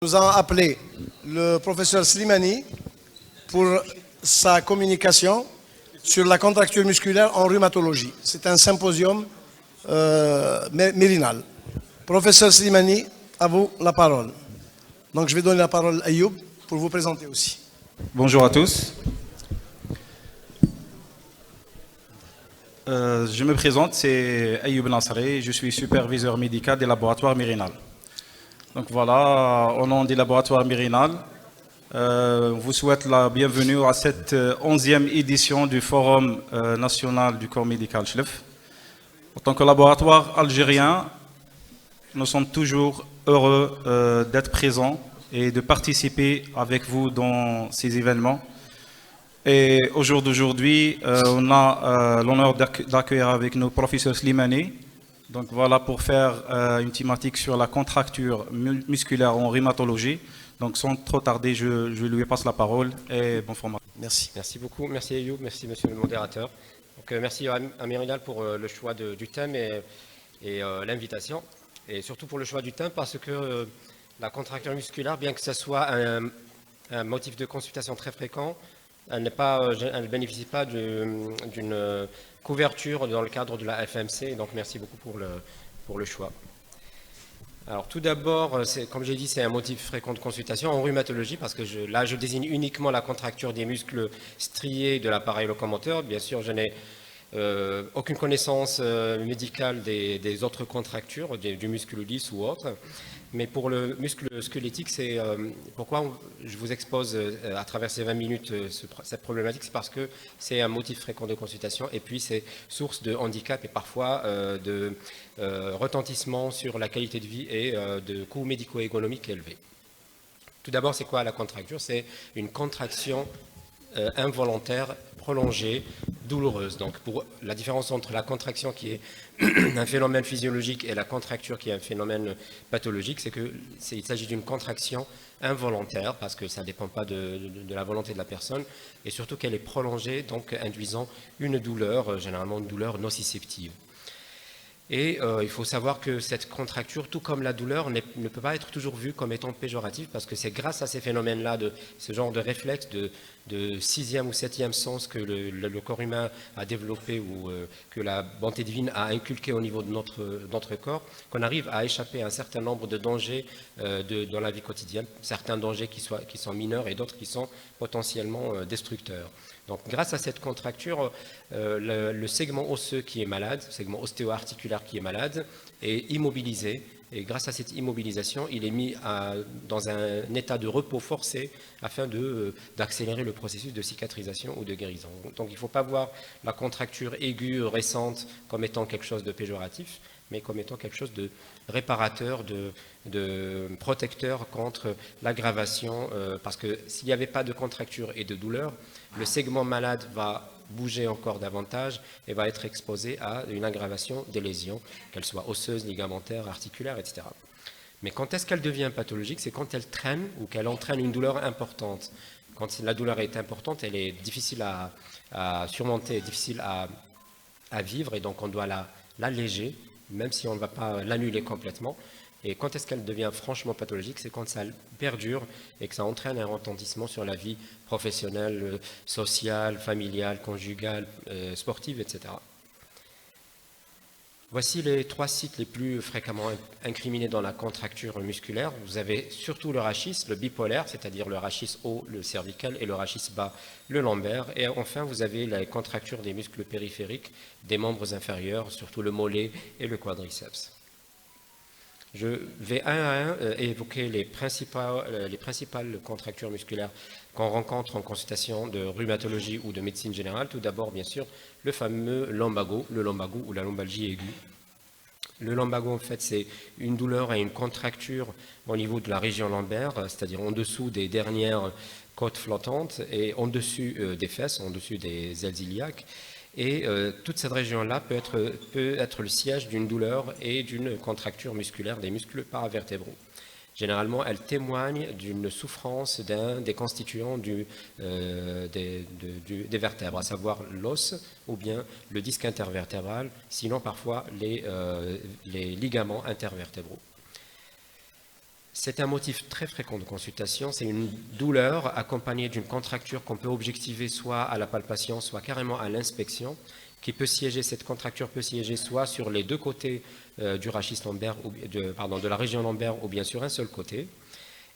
Nous avons appelé le professeur Slimani pour sa communication sur la contracture musculaire en rhumatologie. C'est un symposium mérinal. Professeur Slimani, à vous la parole. Donc je vais donner la parole à Ayoub pour vous présenter aussi. Bonjour à tous. Je me présente, c'est Ayoub Nassari, je suis superviseur médical des laboratoires Mérinal. Donc voilà, au nom des laboratoires Mérinal, on vous souhaite la bienvenue à cette 11e édition du Forum national du corps médical CHLEF. En tant que laboratoire algérien, nous sommes toujours heureux d'être présents et de participer avec vous dans ces événements. Et au jour d'aujourd'hui, on a l'honneur d'accueillir avec nous le professeur Slimani. Donc voilà pour faire une thématique sur la contracture musculaire en rhumatologie. Donc sans trop tarder, je lui passe la parole et bon format. Merci. Merci beaucoup, merci Ayoub, merci monsieur le modérateur. Donc, merci à Mérinal pour le choix du thème et l'invitation. Et surtout pour le choix du thème parce que la contracture musculaire, bien que ce soit un motif de consultation très fréquent, elle ne bénéficie pas d'une couverture dans le cadre de la FMC, donc merci beaucoup pour le choix. Alors tout d'abord, comme j'ai dit, c'est un motif fréquent de consultation en rhumatologie, parce que là je désigne uniquement la contracture des muscles striés de l'appareil locomoteur. Bien sûr, je n'ai aucune connaissance médicale des autres contractures, du muscle lisse ou autre. Mais pour le muscle squelettique, c'est pourquoi je vous expose à travers ces 20 minutes cette problématique, c'est parce que c'est un motif fréquent de consultation et puis c'est source de handicap et parfois de retentissement sur la qualité de vie et de coûts médico-économiques élevés. Tout d'abord, c'est quoi la contracture? C'est une contraction involontaire, prolongée, douloureuse. Donc, pour la différence entre la contraction qui est un phénomène physiologique et la contracture qui est un phénomène pathologique, c'est qu'il s'agit d'une contraction involontaire parce que ça ne dépend pas de la volonté de la personne et surtout qu'elle est prolongée, donc induisant une douleur, généralement une douleur nociceptive. Et il faut savoir que cette contracture, tout comme la douleur, ne peut pas être toujours vue comme étant péjorative parce que c'est grâce à ces phénomènes-là, de ce genre de réflexe de sixième ou septième sens que le corps humain a développé ou que la bonté divine a inculqué au niveau de notre corps, qu'on arrive à échapper à un certain nombre de dangers dans la vie quotidienne, certains dangers qui sont mineurs et d'autres qui sont potentiellement destructeurs. Donc, grâce à cette contracture, le segment osseux qui est malade, le segment ostéo-articulaire qui est malade, est immobilisé. Et grâce à cette immobilisation, il est mis dans un état de repos forcé afin d'accélérer le processus de cicatrisation ou de guérison. Donc, il ne faut pas voir la contracture aiguë récente comme étant quelque chose de péjoratif, mais comme étant quelque chose de réparateur, de protecteur contre l'aggravation, parce que s'il n'y avait pas de contracture et de douleur, le segment malade va bouger encore davantage et va être exposé à une aggravation des lésions, qu'elles soient osseuses, ligamentaires, articulaires, etc. Mais quand est-ce qu'elle devient pathologique? C'est quand elle traîne ou qu'elle entraîne une douleur importante. Quand la douleur est importante, elle est difficile à surmonter, difficile à vivre et donc on doit l'alléger, même si on ne va pas l'annuler complètement. Et quand est-ce qu'elle devient franchement pathologique? C'est quand ça perdure et que ça entraîne un retentissement sur la vie professionnelle, sociale, familiale, conjugale, sportive, etc. Voici les 3 sites les plus fréquemment incriminés dans la contracture musculaire. Vous avez surtout le rachis, le bipolaire, c'est-à-dire le rachis haut, le cervical, et le rachis bas, le lombaire. Et enfin, vous avez la contracture des muscles périphériques, des membres inférieurs, surtout le mollet et le quadriceps. Je vais un à un évoquer les principales contractures musculaires qu'on rencontre en consultation de rhumatologie ou de médecine générale. Tout d'abord, bien sûr, le fameux lumbago, le lumbago ou la lombalgie aiguë. Le lumbago, en fait, c'est une douleur et une contracture au niveau de la région lombaire, c'est-à-dire en dessous des dernières côtes flottantes et en dessus des fesses, en dessus des ailes iliaques. Et toute cette région-là peut être le siège d'une douleur et d'une contracture musculaire des muscles paravertébraux. Généralement, elle témoigne d'une souffrance d'un des constituants des vertèbres, à savoir l'os ou bien le disque intervertébral, sinon parfois les ligaments intervertébraux. C'est un motif très fréquent de consultation, c'est une douleur accompagnée d'une contracture qu'on peut objectiver soit à la palpation, soit carrément à l'inspection, qui peut siéger, cette contracture peut siéger soit sur les deux côtés du rachis lombaire, de la région lombaire, ou bien sur un seul côté.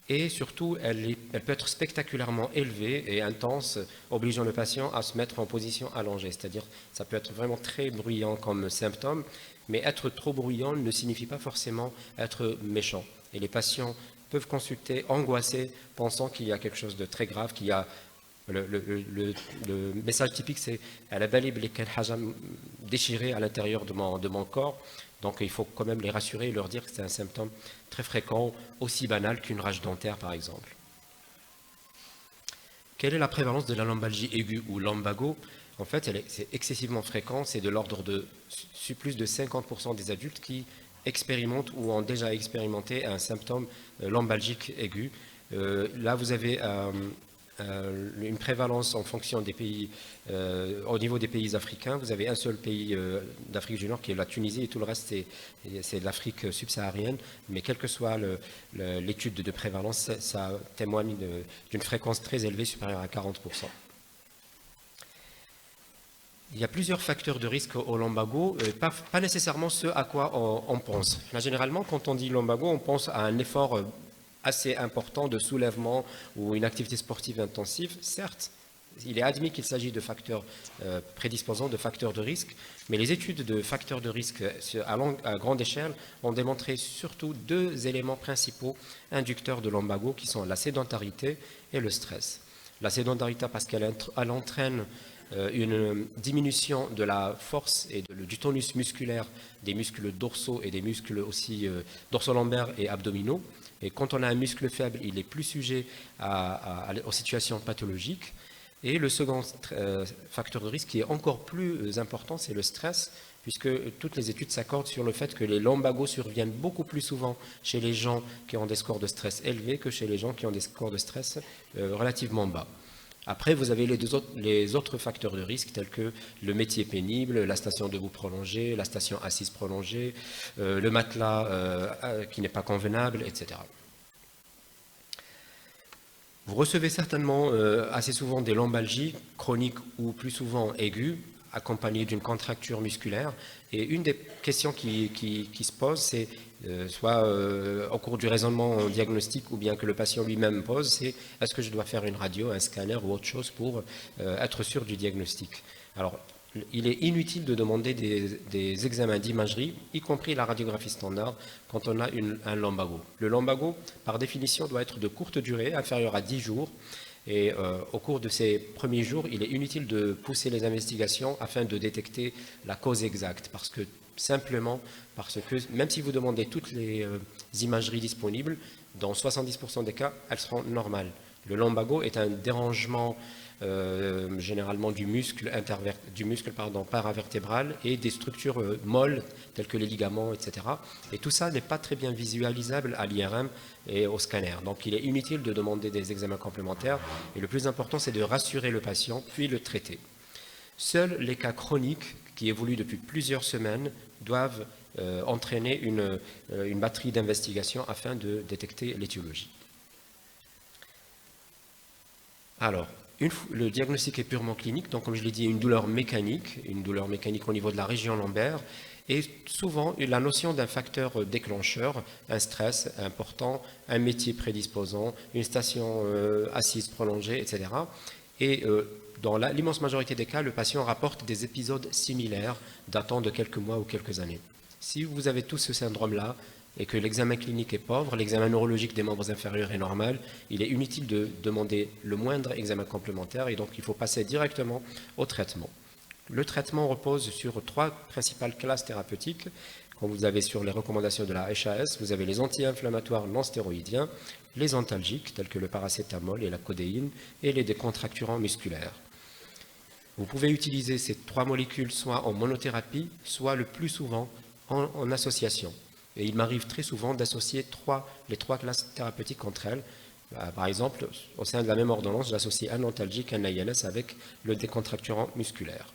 Et surtout, elle peut être spectaculairement élevée et intense, obligeant le patient à se mettre en position allongée. C'est-à-dire, ça peut être vraiment très bruyant comme symptôme, mais être trop bruyant ne signifie pas forcément être méchant. Et les patients peuvent consulter angoissés, pensant qu'il y a quelque chose de très grave, qu'il y a le message typique, c'est « elle a déchiré à l'intérieur de mon corps ». Donc il faut quand même les rassurer et leur dire que c'est un symptôme très fréquent, aussi banal qu'une rage dentaire par exemple. Quelle est la prévalence de la lombalgie aiguë ou lumbago? En fait, c'est excessivement fréquent, c'est de l'ordre de plus de 50% des adultes qui expérimentent ou ont déjà expérimenté un symptôme lombalgique aigu. Là, vous avez une prévalence en fonction des pays, au niveau des pays africains. Vous avez un seul pays d'Afrique du Nord qui est la Tunisie et tout le reste c'est l'Afrique subsaharienne. Mais quelle que soit l'étude de prévalence, ça témoigne d'une fréquence très élevée, supérieure à 40%. Il y a plusieurs facteurs de risque au lumbago, pas nécessairement ce à quoi on pense. Là, généralement, quand on dit lumbago, on pense à un effort assez important de soulèvement ou une activité sportive intensive. Certes, il est admis qu'il s'agit de facteurs prédisposants, de facteurs de risque, mais les études de facteurs de risque à grande échelle ont démontré surtout deux éléments principaux inducteurs de lumbago qui sont la sédentarité et le stress. La sédentarité parce qu'elle entraîne une diminution de la force et du tonus musculaire des muscles dorsaux et des muscles aussi dorsolombaires et abdominaux. Et quand on a un muscle faible, il est plus sujet aux situations pathologiques. Et le second facteur de risque qui est encore plus important, c'est le stress, puisque toutes les études s'accordent sur le fait que les lumbagos surviennent beaucoup plus souvent chez les gens qui ont des scores de stress élevés que chez les gens qui ont des scores de stress relativement bas. Après, vous avez les autres facteurs de risque tels que le métier pénible, la station debout prolongée, la station assise prolongée, le matelas qui n'est pas convenable, etc. Vous recevez certainement assez souvent des lombalgies chroniques ou plus souvent aiguës, accompagnées d'une contracture musculaire. Et une des questions qui se pose, c'est soit au cours du raisonnement diagnostique ou bien que le patient lui-même pose, c'est est-ce que je dois faire une radio, un scanner ou autre chose pour être sûr du diagnostic. Alors, il est inutile de demander des examens d'imagerie, y compris la radiographie standard, quand on a un lumbago. Le lumbago, par définition, doit être de courte durée, inférieure à 10 jours. Et au cours de ces premiers jours, il est inutile de pousser les investigations afin de détecter la cause exacte. Simplement parce que même si vous demandez toutes les imageries disponibles, dans 70% des cas, elles seront normales. Le lumbago est un dérangement généralement du muscle paravertébral et des structures molles telles que les ligaments, etc. Et tout ça n'est pas très bien visualisable à l'IRM et au scanner. Donc il est inutile de demander des examens complémentaires et le plus important c'est de rassurer le patient puis le traiter. Seuls les cas chroniques qui évoluent depuis plusieurs semaines doivent entraîner une batterie d'investigation afin de détecter l'étiologie. Alors, le diagnostic est purement clinique, donc comme je l'ai dit, une douleur mécanique au niveau de la région lombaire, et souvent la notion d'un facteur déclencheur, un stress important, un métier prédisposant, une station assise prolongée, etc. Et dans l'immense majorité des cas, le patient rapporte des épisodes similaires datant de quelques mois ou quelques années. Si vous avez tous ce syndrome-là, et que l'examen clinique est pauvre, l'examen neurologique des membres inférieurs est normal, il est inutile de demander le moindre examen complémentaire et donc il faut passer directement au traitement. Le traitement repose sur 3 principales classes thérapeutiques. Comme vous avez sur les recommandations de la HAS, vous avez les anti-inflammatoires non stéroïdiens, les antalgiques tels que le paracétamol et la codéine et les décontracturants musculaires. Vous pouvez utiliser ces 3 molécules soit en monothérapie, soit le plus souvent en association. Et il m'arrive très souvent d'associer les 3 classes thérapeutiques entre elles. Par exemple, au sein de la même ordonnance, j'associe un antalgique, un INS avec le décontracturant musculaire.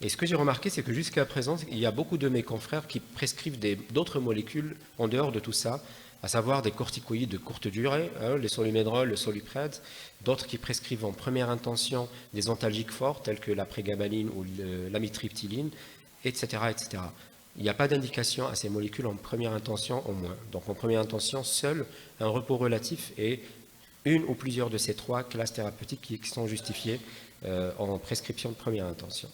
Et ce que j'ai remarqué, c'est que jusqu'à présent, il y a beaucoup de mes confrères qui prescrivent d'autres molécules en dehors de tout ça, à savoir des corticoïdes de courte durée, les solumédrol, le solupred, d'autres qui prescrivent en première intention des antalgiques forts, tels que la prégabaline ou l'amitriptyline, etc., etc. Il n'y a pas d'indication à ces molécules en première intention au moins. Donc en première intention, seul un repos relatif et une ou plusieurs de ces trois classes thérapeutiques qui sont justifiées en prescription de première intention.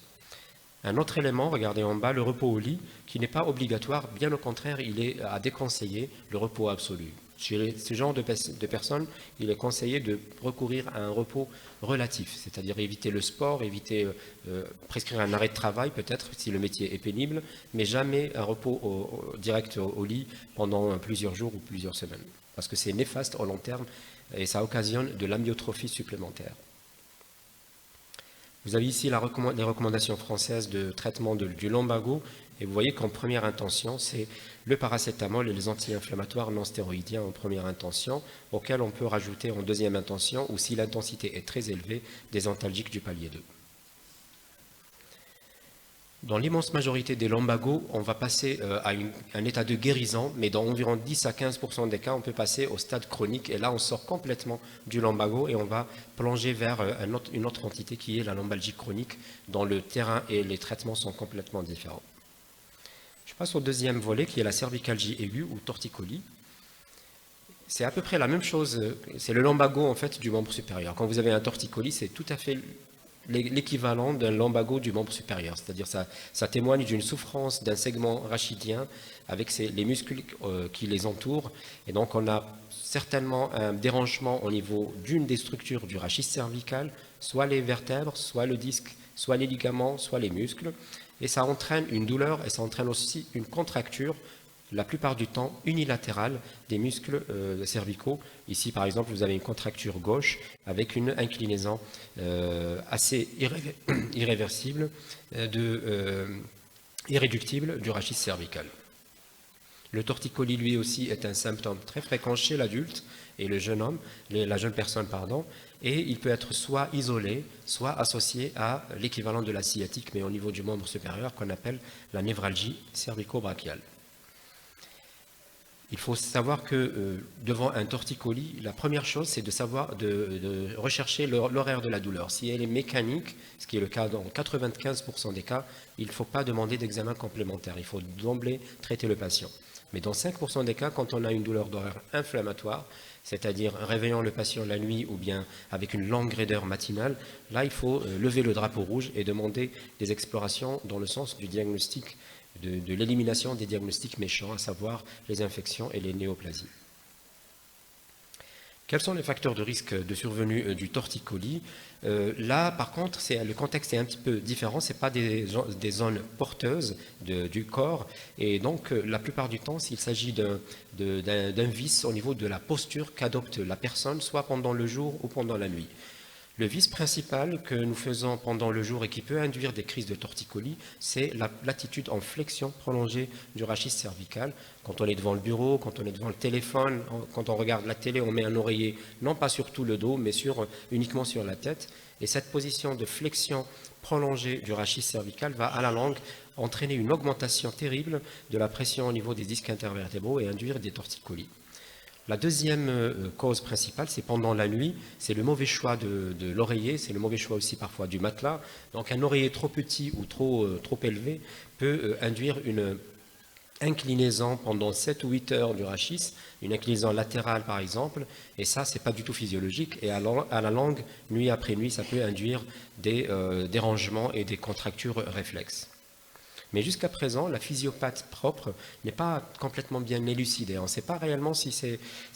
Un autre élément, regardez en bas, le repos au lit, qui n'est pas obligatoire, bien au contraire, il est à déconseiller le repos absolu. Chez ce genre de personnes, il est conseillé de recourir à un repos relatif, c'est-à-dire éviter le sport, éviter prescrire un arrêt de travail peut-être si le métier est pénible, mais jamais un repos direct au lit pendant plusieurs jours ou plusieurs semaines, parce que c'est néfaste au long terme et ça occasionne de l'amyotrophie supplémentaire. Vous avez ici les recommandations françaises de traitement du lumbago, et vous voyez qu'en première intention, c'est le paracétamol et les anti-inflammatoires non stéroïdiens en première intention, auxquels on peut rajouter en deuxième intention, ou si l'intensité est très élevée, des antalgiques du palier 2. Dans l'immense majorité des lumbagos, on va passer à un état de guérison, mais dans environ 10 à 15% des cas, on peut passer au stade chronique, et là on sort complètement du lumbago et on va plonger vers une autre entité qui est la lombalgie chronique, dont le terrain et les traitements sont complètement différents. Je passe au deuxième volet qui est la cervicalgie aiguë ou torticolis. C'est à peu près la même chose, c'est le lumbago en fait du membre supérieur. Quand vous avez un torticolis, c'est tout à fait l'équivalent d'un lumbago du membre supérieur, c'est-à-dire ça témoigne d'une souffrance d'un segment rachidien avec les muscles qui les entourent, et donc on a certainement un dérangement au niveau d'une des structures du rachis cervical, soit les vertèbres, soit le disque, soit les ligaments, soit les muscles, et ça entraîne une douleur et ça entraîne aussi une contracture, la plupart du temps unilatérale des muscles cervicaux. Ici, par exemple, vous avez une contracture gauche avec une inclinaison assez irréversible, irréductible du rachis cervical. Le torticolis, lui aussi, est un symptôme très fréquent chez l'adulte et le jeune homme, la jeune personne, pardon, et il peut être soit isolé, soit associé à l'équivalent de la sciatique, mais au niveau du membre supérieur, qu'on appelle la névralgie cervico-brachiale. Il faut savoir que devant un torticolis, la première chose, c'est de rechercher l'horaire de la douleur. Si elle est mécanique, ce qui est le cas dans 95% des cas, il ne faut pas demander d'examen complémentaire. Il faut d'emblée traiter le patient. Mais dans 5% des cas, quand on a une douleur d'horaire inflammatoire, c'est-à-dire réveillant le patient la nuit ou bien avec une longue raideur matinale, là, il faut lever le drapeau rouge et demander des explorations dans le sens du diagnostic, de l'élimination des diagnostics méchants, à savoir les infections et les néoplasies. Quels sont les facteurs de risque de survenue du torticolis? Là, par contre, le contexte est un petit peu différent. Ce n'est pas des zones porteuses du corps. Et donc, la plupart du temps, s'il s'agit d'un vice au niveau de la posture qu'adopte la personne, soit pendant le jour ou pendant la nuit. Le vice principal que nous faisons pendant le jour et qui peut induire des crises de torticolis, c'est l'attitude en flexion prolongée du rachis cervical. Quand on est devant le bureau, quand on est devant le téléphone, quand on regarde la télé, on met un oreiller non pas sur tout le dos, mais uniquement sur la tête. Et cette position de flexion prolongée du rachis cervical va à la longue entraîner une augmentation terrible de la pression au niveau des disques intervertébraux et induire des torticolis. La deuxième cause principale, c'est pendant la nuit, c'est le mauvais choix de l'oreiller, c'est le mauvais choix aussi parfois du matelas. Donc un oreiller trop petit ou trop élevé peut induire une inclinaison pendant 7 ou 8 heures du rachis, une inclinaison latérale par exemple, et ça, c'est pas du tout physiologique, et à la longue, nuit après nuit, ça peut induire des dérangements et des contractures réflexes. Mais jusqu'à présent, la physiopathe propre n'est pas complètement bien élucidée. On ne sait pas réellement si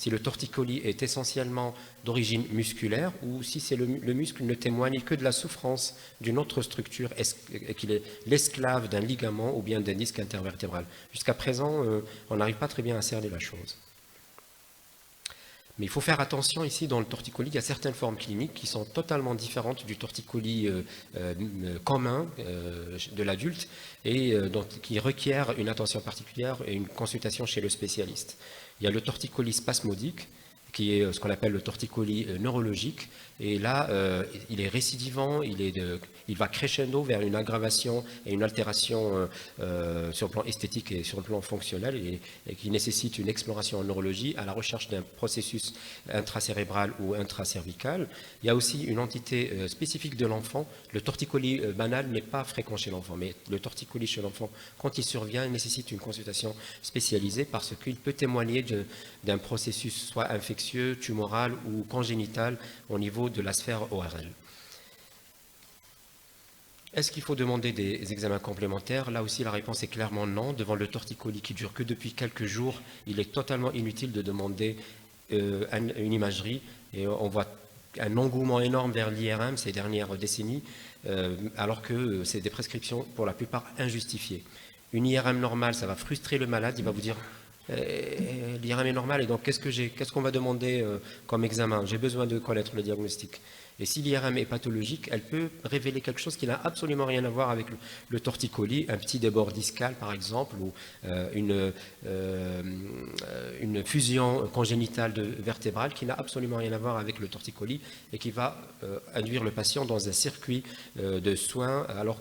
le torticolis est essentiellement d'origine musculaire ou si le muscle ne témoigne que de la souffrance d'une autre structure et qu'il est l'esclave d'un ligament ou bien d'un disque intervertébral. Jusqu'à présent, on n'arrive pas très bien à cerner la chose. Mais il faut faire attention ici, dans le torticolis, il y a certaines formes cliniques qui sont totalement différentes du torticolis commun de l'adulte et qui requièrent une attention particulière et une consultation chez le spécialiste. Il y a le torticolis spasmodique, qui est ce qu'on appelle le torticolis neurologique. Et là, il est récidivant, il va crescendo vers une aggravation et une altération sur le plan esthétique et sur le plan fonctionnel, et qui nécessite une exploration en neurologie à la recherche d'un processus intracérébral ou intracervical. Il y a aussi une entité spécifique de l'enfant. Le torticolis banal n'est pas fréquent chez l'enfant, mais le torticolis chez l'enfant, quand il survient, il nécessite une consultation spécialisée parce qu'il peut témoigner d'un processus soit infectieux, tumoral ou congénital au niveau de la sphère ORL. Est-ce qu'il faut demander des examens complémentaires? Là aussi, la réponse est clairement non. Devant le torticolis qui dure que depuis quelques jours, il est totalement inutile de demander une imagerie. Et on voit un engouement énorme vers l'IRM ces dernières décennies, alors que c'est des prescriptions pour la plupart injustifiées. Une IRM normale, ça va frustrer le malade, il va vous dire l'IRM est normal, et donc qu'est-ce qu'on va demander comme examen? J'ai besoin de connaître le diagnostic. Et si l'IRM est pathologique, elle peut révéler quelque chose qui n'a absolument rien à voir avec le torticolis, un petit débord discal par exemple, ou une fusion congénitale vertébrale qui n'a absolument rien à voir avec le torticolis et qui va induire le patient dans un circuit de soins, alors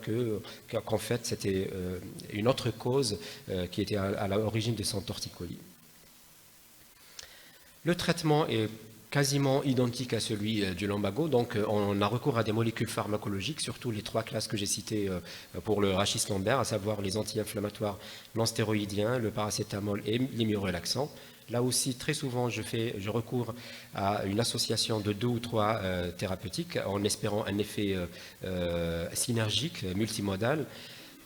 qu'en fait c'était une autre cause qui était à l'origine de son torticolis. Le traitement est quasiment identique à celui du lumbago, donc on a recours à des molécules pharmacologiques, surtout les 3 classes que j'ai citées pour le rachis lombaire, à savoir les anti-inflammatoires non stéroïdiens, le paracétamol et les myorelaxants. Là aussi, très souvent, je recours à une association de 2 ou 3 thérapeutiques en espérant un effet synergique, multimodal.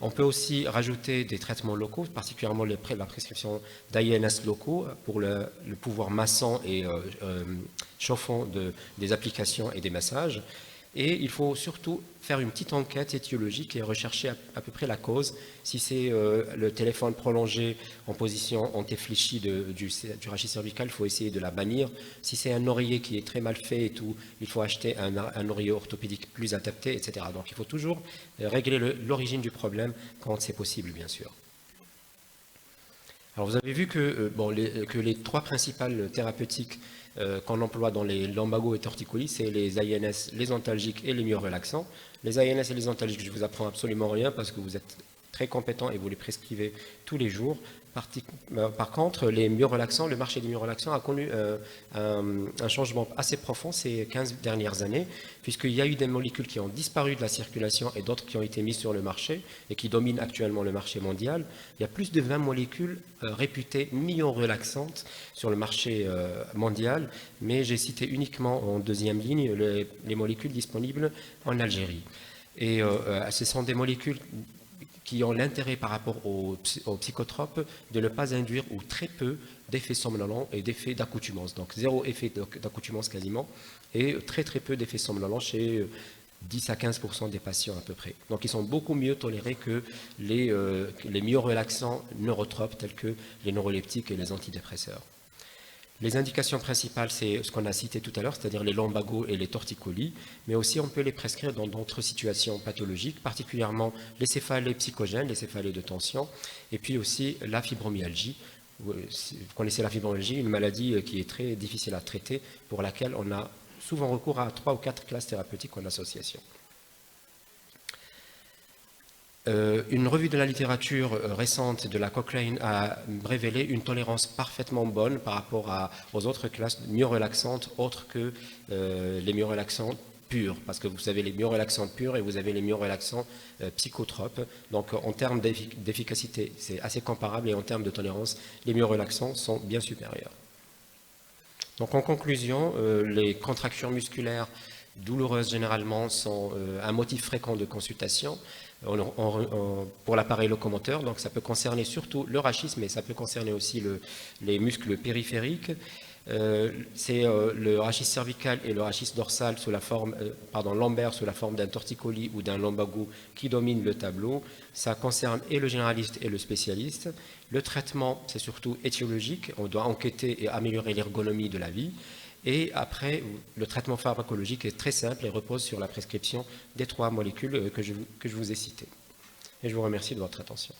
On peut aussi rajouter des traitements locaux, particulièrement la prescription d'AINS locaux pour le pouvoir massant et chauffant des applications et des massages. Et il faut surtout faire une petite enquête étiologique et rechercher à peu près la cause. Si c'est le téléphone prolongé en position antéfléchie du rachis cervical, il faut essayer de la bannir. Si c'est un oreiller qui est très mal fait et tout, il faut acheter un oreiller orthopédique plus adapté, etc. Donc il faut toujours régler l'origine du problème quand c'est possible, bien sûr. Alors vous avez vu que les 3 principales thérapeutiques qu'on emploie dans les lumbagos et torticolis, c'est les AINS, les antalgiques et les myorelaxants. Les AINS et les antalgiques, je ne vous apprends absolument rien parce que vous êtes très compétents et vous les prescrivez tous les jours. Par contre, les myorelaxants, le marché des myorelaxants a connu un changement assez profond ces 15 dernières années, puisqu'il y a eu des molécules qui ont disparu de la circulation et d'autres qui ont été mises sur le marché et qui dominent actuellement le marché mondial. Il y a plus de 20 molécules réputées myorelaxantes sur le marché mondial, mais j'ai cité uniquement en deuxième ligne les molécules disponibles en Algérie. Et ce sont des molécules qui ont l'intérêt par rapport aux psychotropes de ne pas induire ou très peu d'effets somnolents et d'effets d'accoutumance. Donc 0 effet d'accoutumance quasiment, et très très peu d'effets somnolents chez 10 à 15% des patients à peu près. Donc ils sont beaucoup mieux tolérés que les myorelaxants neurotropes tels que les neuroleptiques et les antidépresseurs. Les indications principales, c'est ce qu'on a cité tout à l'heure, c'est-à-dire les lumbagos et les torticolis, mais aussi on peut les prescrire dans d'autres situations pathologiques, particulièrement les céphalées psychogènes, les céphalées de tension, et puis aussi la fibromyalgie. Vous connaissez la fibromyalgie, une maladie qui est très difficile à traiter, pour laquelle on a souvent recours à 3 ou 4 classes thérapeutiques en association. Une revue de la littérature récente de la Cochrane a révélé une tolérance parfaitement bonne par rapport aux autres classes myorelaxantes autres que les myorelaxants purs, parce que vous avez les myorelaxants purs et vous avez les myorelaxants psychotropes. Donc en termes d'efficacité, c'est assez comparable, et en termes de tolérance, les myorelaxants sont bien supérieurs. Donc en conclusion, les contractures musculaires douloureuses généralement sont un motif fréquent de consultation pour l'appareil locomoteur. Donc ça peut concerner surtout le rachis, mais ça peut concerner aussi les muscles périphériques. C'est le rachis cervical et le rachis dorsal sous la forme, lombaire sous la forme d'un torticolis ou d'un lumbago qui domine le tableau. Ça concerne et le généraliste et le spécialiste. Le traitement, c'est surtout étiologique. On doit enquêter et améliorer l'ergonomie de la vie. Et après, le traitement pharmacologique est très simple et repose sur la prescription des 3 molécules que je vous ai citées. Et je vous remercie de votre attention.